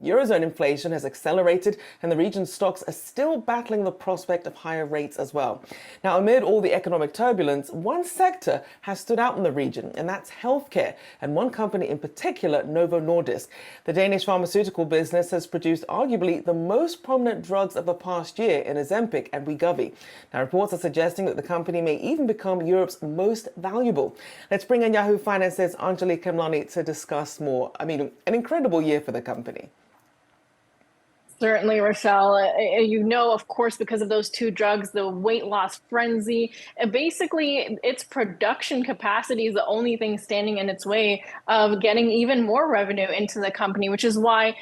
Eurozone inflation has accelerated and the region's stocks are still battling the prospect of higher rates as well. Now, amid all the economic turbulence, one sector has stood out in the region, and that's healthcare, and one company in particular, Novo Nordisk. The Danish pharmaceutical business has produced arguably the most prominent drugs of the past year in Ozempic and Wegovy. Now, reports are suggesting that the company may even become Europe's most valuable. Let's bring in Yahoo Finance's Anjalee Khemlani to discuss more. I mean, an incredible year for the company. Certainly, Rochelle. Of course, because of those two drugs, the weight loss frenzy, basically its production capacity is the only thing standing in its way of getting even more revenue into the company, which is why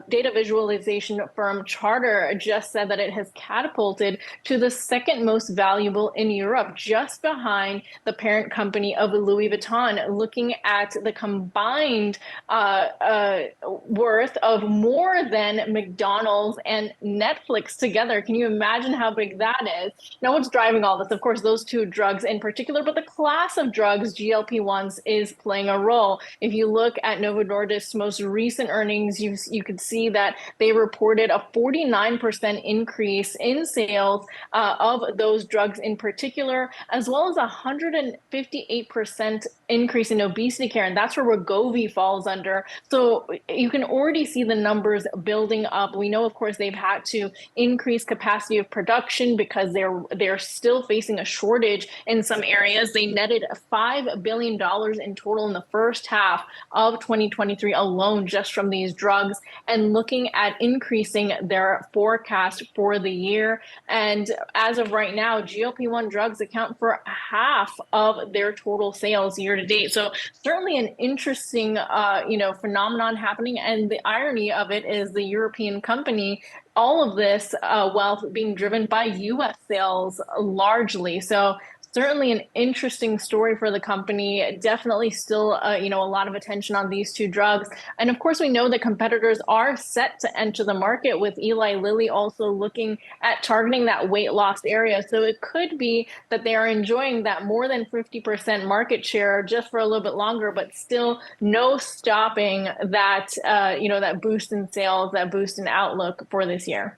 data visualization firm Chartr just said that it has catapulted to the second most valuable in Europe, just behind the parent company of Louis Vuitton, looking at the combined worth of more than McDonald's and Netflix together. Can you imagine how big that is? Now, what's driving all this? Of course, those two drugs in particular, but the class of drugs, GLP-1s, is playing a role. If you look at Novo Nordisk's most recent earnings, you could see that they reported a 49% increase in sales of those drugs in particular, as well as a 158% increase in obesity care, and that's where Wegovy falls under. So you can already see the numbers building up. We know, of course, they've had to increase capacity of production because they're still facing a shortage in some areas. They netted $5 billion in total in the first half of 2023 alone, just from these drugs, and looking at increasing their forecast for the year. And as of right now, GLP-1 drugs account for half of their total sales year to date. So certainly an interesting, phenomenon happening. And the irony of it is the European company, all of this wealth being driven by U.S. sales largely. So certainly an interesting story for the company. Definitely still, a lot of attention on these two drugs. And of course, we know that competitors are set to enter the market, with Eli Lilly also looking at targeting that weight loss area. So it could be that they are enjoying that more than 50% market share just for a little bit longer, but still no stopping that, that boost in sales, that boost in outlook for this year.